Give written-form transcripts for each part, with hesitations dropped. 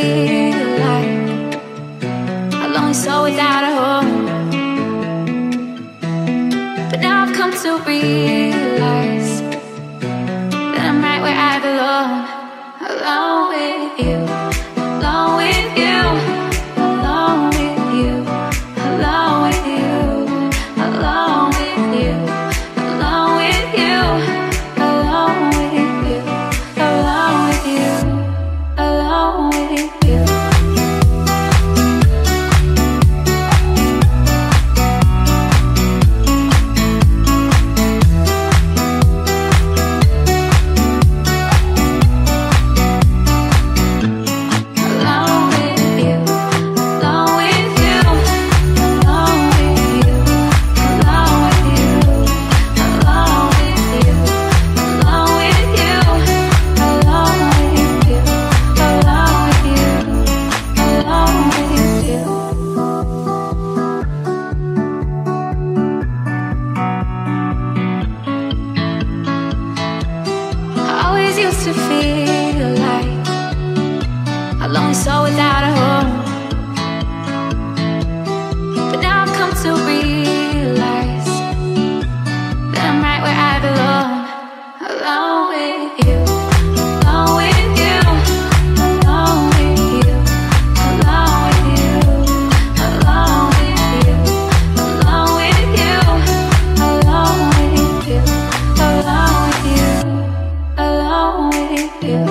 feel like a lonely soul without a home. But now I've come to realize that I'm right where I belong, alone with you, alone with you, alone with you, alone with you, alone with you, alone with you, alone with you, alone with you, alone with you. To feel like a lonely soul without a home. But now I've come to realize that I'm right where I belong, alone with you, alone with you, alone with you, alone with you, alone with you, alone with you, alone with you, alone with you, alone with you.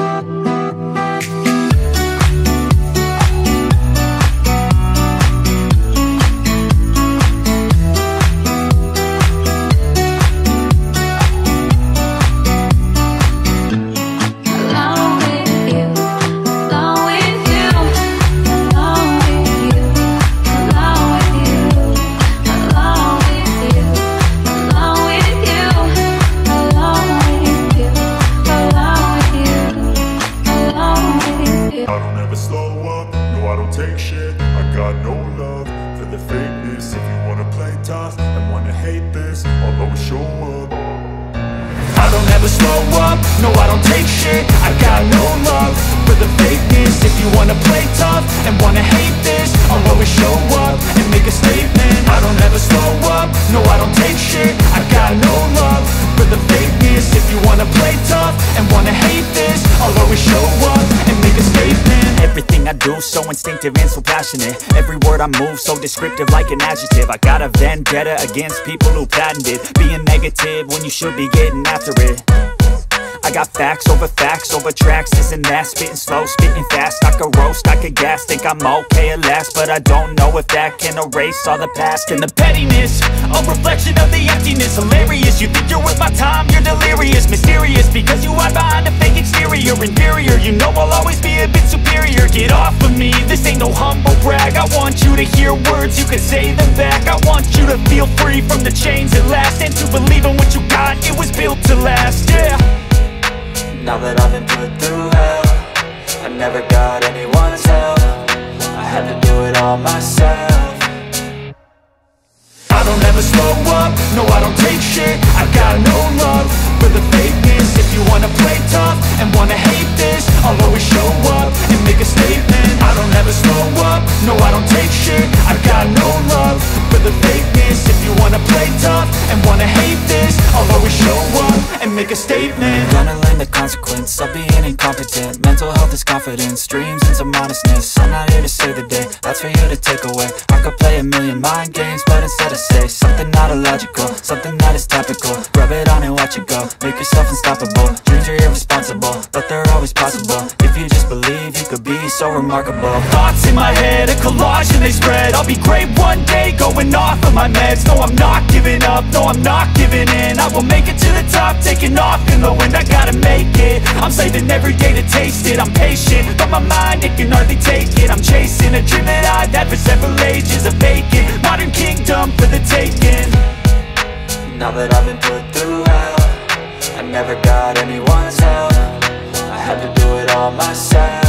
No, I don't take shit, I got no love for the fakeness. If you wanna play tough and wanna hate this, I'll always show up and make a statement. I don't ever slow up, no, I don't take shit, I got no love for the fakeness. If you wanna play tough and wanna hate this, I'll always show up and make a statement. Everything I do so instinctive and so passionate. Every word I move so descriptive like an adjective. I got a vendetta against people who patented being negative when you should be getting after it. I got facts over tracks, this and that. Spitting slow, spitting fast, I could roast, I could gas. Think I'm okay at last, but I don't know if that can erase all the past. And the pettiness, a reflection of the emptiness. Hilarious, you think you're worth my time, you're delirious. Mysterious, because you hide behind a fake exterior. Inferior, you know I'll always be a bit superior. Get off of me, this ain't no humble brag. I want you to hear words, you can say them back. I want you to feel free from the chains at last, and to believe in what you got, it was built to last, yeah. Now that I've been put through hell, I never got anyone's help, I had to do it all myself. I don't ever slow up, no, I don't take shit, I got no love for the fakeness. If you wanna play tough and wanna hate this, I'll always show up and make a statement. I don't ever slow up, no, I don't take shit, I got no love for the fakeness. If you wanna play tough and wanna hate this, I'll always show up and make a statement. Gonna learn the consequence of being incompetent. Mental health is confidence, dreams and some modestness. I'm not here to save the day, that's for you to take away. I could play a million mind games, but instead I say something not illogical, something that is topical. Rub it on and watch it go, make yourself unstoppable. Dreams are irresponsible, but they're always possible. If you just believe, you could be so remarkable. Thoughts in my head, a collage and they spread. I'll be great one day, going off of my meds. No, I'm not giving up, no, I'm not giving in. I will make it to the top, taking off in the wind. I gotta make it, I'm saving every day to taste it. I'm patient, but my mind, it can hardly take it. I'm chasing a dream that I've had for several ages. A vacant, modern kingdom for the taking. Now that I've been put through hell, I never got anyone's help, I had to do it all myself.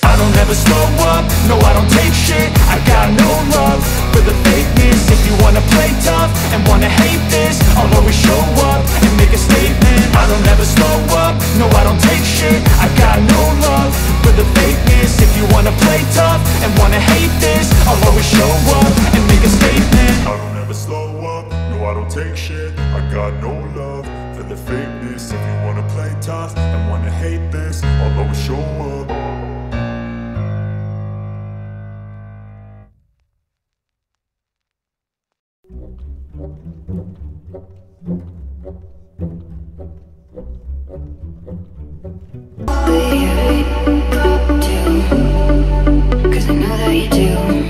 I don't ever slow up, no, I don't take shit, I got no love for the fakeness. If you wanna play tough and wanna hate this, I'll always show up and make a statement. I don't ever slow up, no, I don't take shit, I got no love show up and make a statement. I don't ever slow up, no I don't take shit. I got no love for the fakeness. If you wanna play tough and wanna hate this, I'll always show up. Cause I know that you do.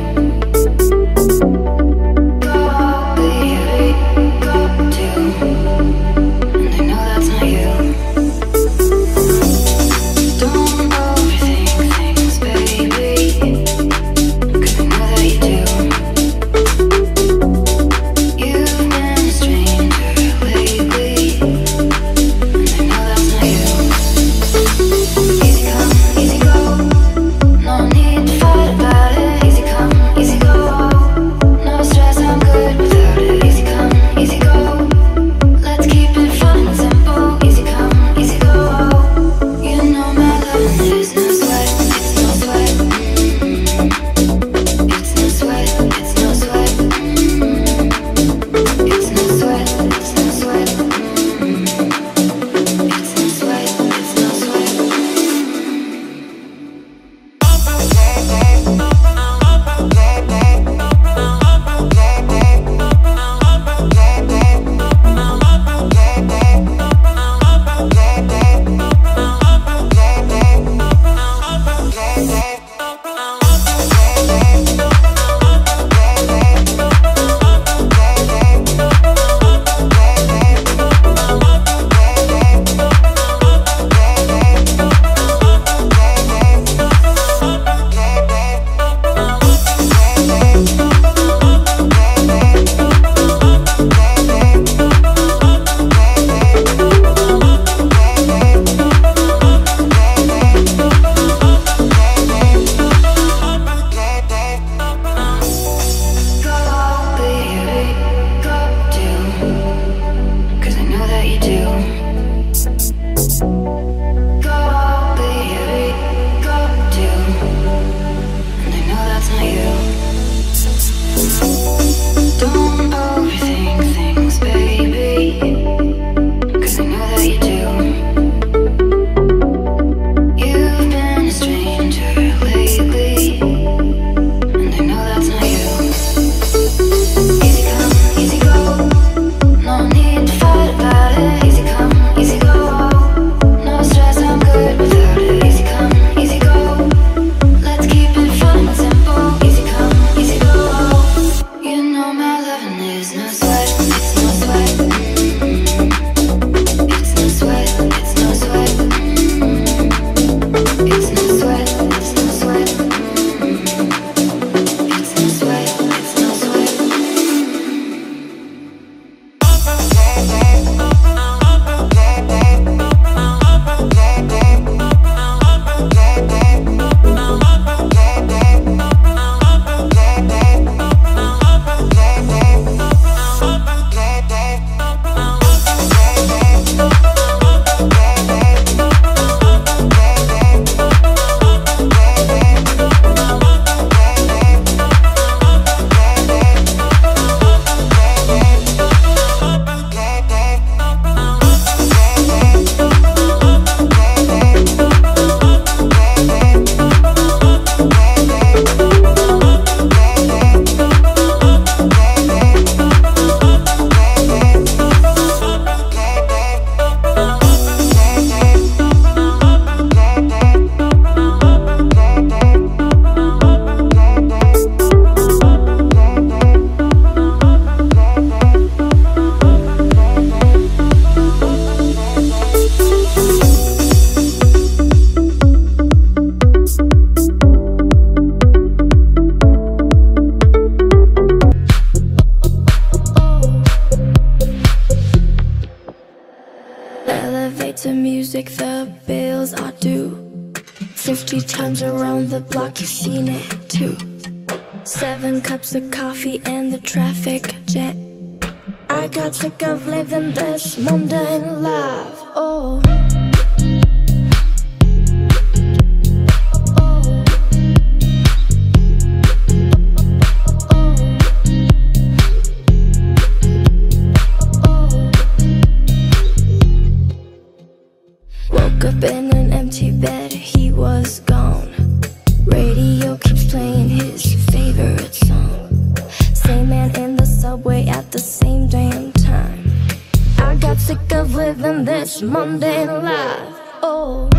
to music, the bills are due. 50 times around the block, you've seen it too. 7 cups of coffee and the traffic jet. I got sick of living this mundane life. Oh, living this mundane life. Oh.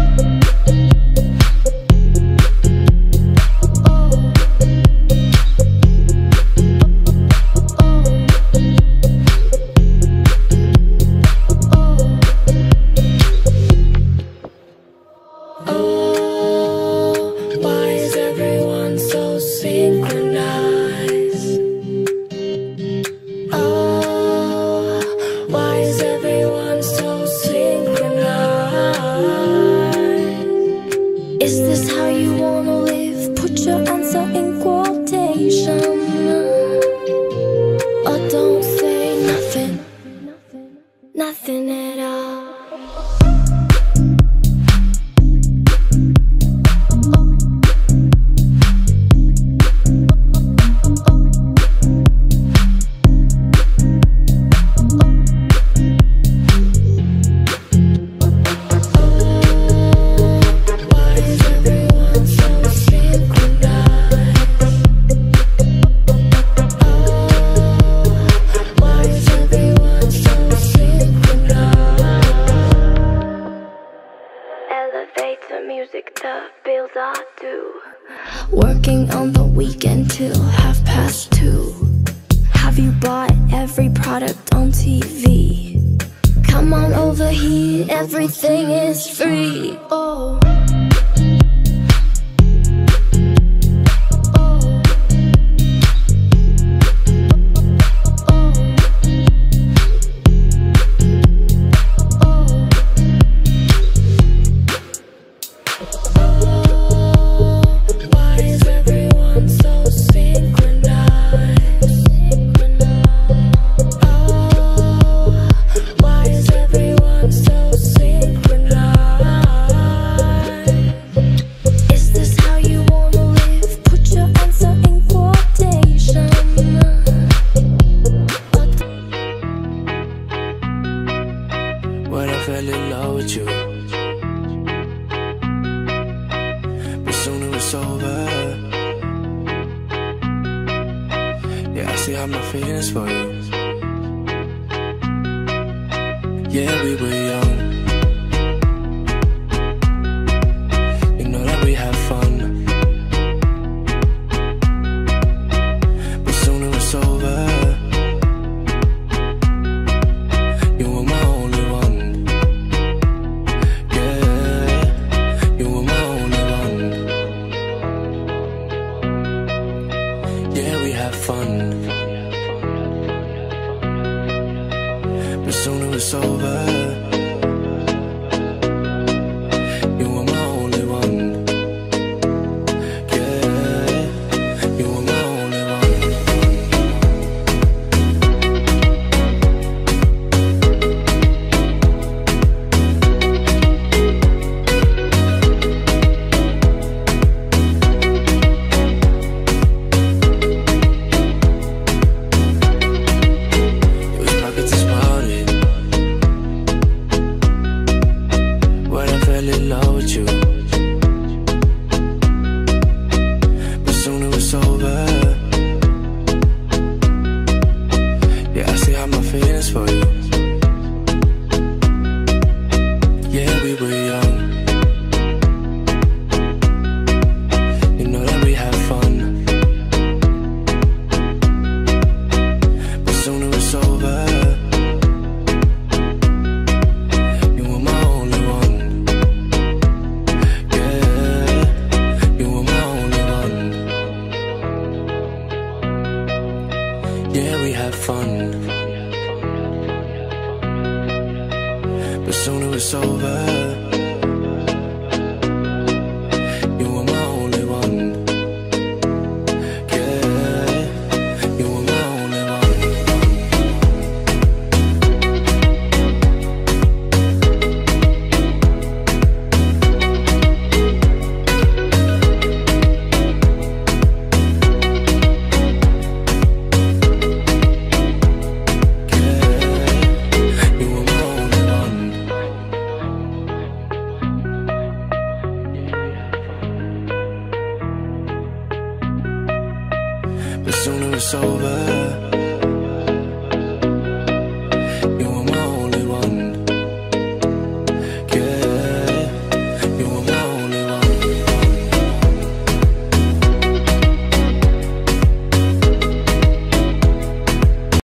Working on the weekend till 2:30. Have you bought every product on TV? Come on over here, everything is free. Oh. Soon it was over.